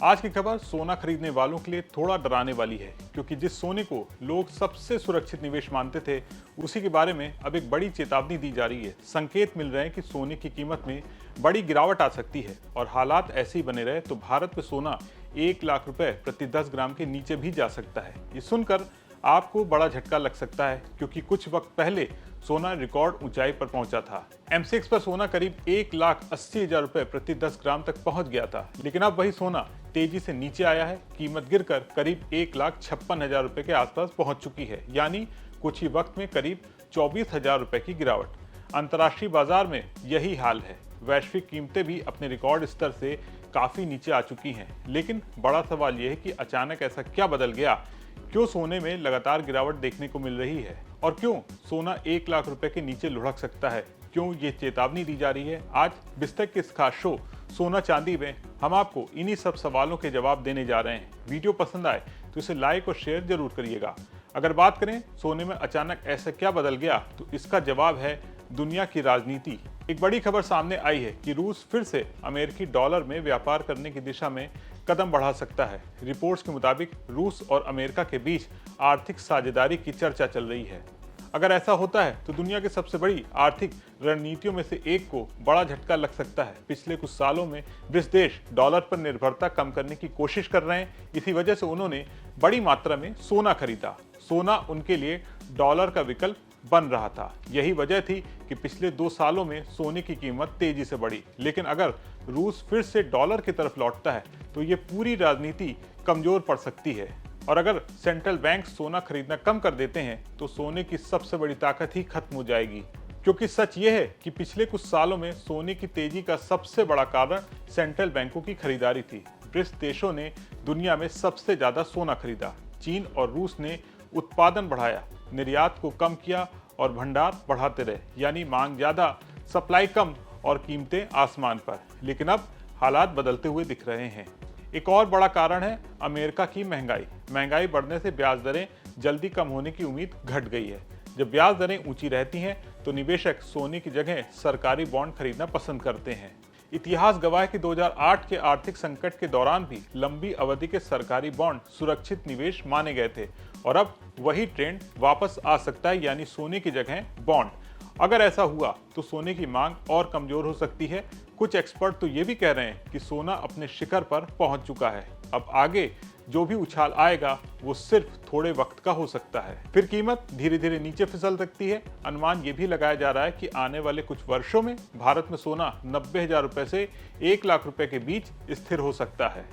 आज की खबर सोना खरीदने वालों के लिए थोड़ा डराने वाली है, क्योंकि जिस सोने को लोग सबसे सुरक्षित निवेश मानते थे, उसी के बारे में अब एक बड़ी चेतावनी दी जा रही है। संकेत मिल रहे हैं कि सोने की कीमत में बड़ी गिरावट आ सकती है और हालात ऐसे ही बने रहे तो भारत में सोना 1 लाख रुपए प्रति 10 ग्राम के नीचे भी जा सकता है। ये सुनकर आपको बड़ा झटका लग सकता है, क्योंकि कुछ वक्त पहले सोना रिकॉर्ड ऊंचाई पर पहुंचा था। MCX पर सोना करीब 1,80,000 रुपए प्रति 10 ग्राम तक पहुंच गया था, लेकिन अब वही सोना तेजी से नीचे आया है। कीमत गिरकर करीब 1,56,000 रुपए के आसपास पहुंच चुकी है, यानी कुछ ही वक्त में करीब 24,000 रुपए की गिरावट। अंतर्राष्ट्रीय बाजार में यही हाल है। वैश्विक कीमतें भी अपने रिकॉर्ड स्तर से काफी नीचे आ चुकी हैं, लेकिन बड़ा सवाल यह है कि अचानक ऐसा क्या बदल गया, क्यों सोने में लगातार गिरावट देखने को मिल रही है और क्यों सोना 1 लाख रुपए के नीचे लुढ़क सकता है, क्यों ये चेतावनी दी जा रही है। आज बिस्तक के इस खास शो सोना चांदी में हम आपको इन्हीं सब सवालों के जवाब देने जा रहे हैं। वीडियो पसंद आए तो इसे लाइक और शेयर जरूर करिएगा। अगर बात करें सोने में अचानक ऐसा क्या बदल गया, तो इसका जवाब है दुनिया की राजनीति। एक बड़ी खबर सामने आई है कि रूस फिर से अमेरिकी डॉलर में व्यापार करने की दिशा में कदम बढ़ा सकता है। रिपोर्ट्स के मुताबिक रूस और अमेरिका के बीच आर्थिक साझेदारी की चर्चा चल रही है। अगर ऐसा होता है तो दुनिया की सबसे बड़ी आर्थिक रणनीतियों में से एक को बड़ा झटका लग सकता है। पिछले कुछ सालों में ब्रिक्स देश डॉलर पर निर्भरता कम करने की कोशिश कर रहे हैं। इसी वजह से उन्होंने बड़ी मात्रा में सोना खरीदा। सोना उनके लिए डॉलर का विकल्प बन रहा था। यही वजह थी कि पिछले 2 सालों में सोने की कीमत तेजी से बढ़ी। लेकिन अगर रूस फिर से डॉलर की तरफ लौटता है तो ये पूरी राजनीति कमजोर पड़ सकती है। और अगर सेंट्रल बैंक सोना खरीदना कम कर देते हैं तो सोने की सबसे बड़ी ताकत ही खत्म हो जाएगी। क्योंकि सच ये है कि पिछले कुछ सालों में सोने की तेजी का सबसे बड़ा कारण सेंट्रल बैंकों की खरीदारी थी। ब्रिक्स देशों ने दुनिया में सबसे ज्यादा सोना खरीदा। चीन और रूस ने उत्पादन बढ़ाया, निर्यात को कम किया और भंडार बढ़ाते रहे, यानी मांग ज्यादा, सप्लाई कम और कीमतें आसमान पर। लेकिन अब हालात बदलते हुए दिख रहे हैं। एक और बड़ा कारण है अमेरिका की महंगाई बढ़ने से ब्याज दरें जल्दी कम होने की उम्मीद घट गई है। जब ब्याज दरें ऊंची रहती हैं तो निवेशक सोने की जगह सरकारी बॉन्ड खरीदना पसंद करते हैं। इतिहास गवाह है कि 2008 के आर्थिक संकट के दौरान भी लंबी अवधि के सरकारी बॉन्ड सुरक्षित निवेश माने गए थे और अब वही ट्रेंड वापस आ सकता है, यानी सोने की जगह बॉन्ड। अगर ऐसा हुआ तो सोने की मांग और कमजोर हो सकती है। कुछ एक्सपर्ट तो ये भी कह रहे हैं कि सोना अपने शिखर पर पहुंच चुका है। अब आगे जो भी उछाल आएगा वो सिर्फ थोड़े वक्त का हो सकता है, फिर कीमत धीरे धीरे नीचे फिसल सकती है। अनुमान ये भी लगाया जा रहा है कि आने वाले कुछ वर्षों में भारत में सोना 90,000 रुपए से 1 लाख रुपए के बीच स्थिर हो सकता है।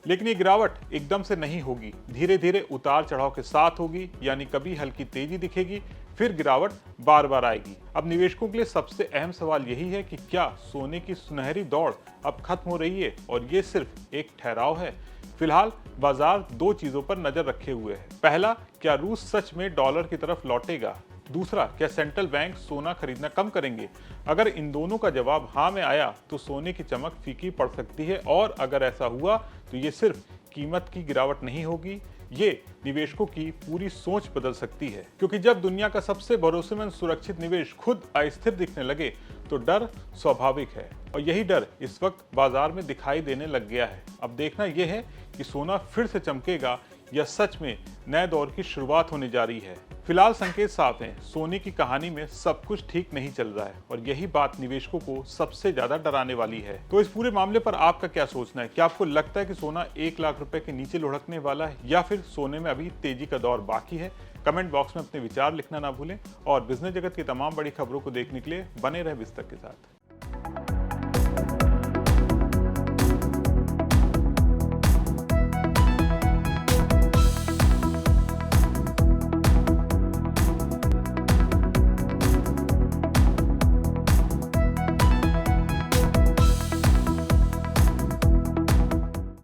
लेकिन ये गिरावट एकदम से नहीं होगी, धीरे धीरे उतार चढ़ाव के साथ होगी, यानी कभी हल्की तेजी दिखेगी, फिर गिरावट बार बार आएगी। अब निवेशकों के लिए सबसे अहम सवाल यही है कि क्या सोने की सुनहरी दौड़ अब खत्म हो रही है और ये सिर्फ एक ठहराव है। फिलहाल बाजार 2 चीजों पर नजर रखे हुए है। पहला, क्या रूस सच में डॉलर की तरफ लौटेगा। दूसरा, क्या सेंट्रल बैंक सोना खरीदना कम करेंगे। अगर इन दोनों का जवाब हाँ में आया तो सोने की चमक फीकी पड़ सकती है, और अगर ऐसा हुआ तो ये सिर्फ कीमत की गिरावट नहीं होगी, ये निवेशकों की पूरी सोच बदल सकती है। क्योंकि जब दुनिया का सबसे भरोसेमंद सुरक्षित निवेश खुद अस्थिर दिखने लगे तो डर स्वाभाविक है, और यही डर इस वक्त बाजार में दिखाई देने लग गया है। अब देखना यह है कि सोना फिर से चमकेगा या सच में नए दौर की शुरुआत होने जा रही है। फिलहाल संकेत साफ हैं, सोने की कहानी में सब कुछ ठीक नहीं चल रहा है, और यही बात निवेशकों को सबसे ज्यादा डराने वाली है। तो इस पूरे मामले पर आपका क्या सोचना है? क्या आपको लगता है कि सोना 1 लाख रुपए के नीचे लुढ़कने वाला है, या फिर सोने में अभी तेजी का दौर बाकी है? कमेंट बॉक्स में अपने विचार लिखना ना भूलें, और बिजनेस जगत की तमाम बड़ी खबरों को देखने के लिए बने रहे बिस्तक के साथ।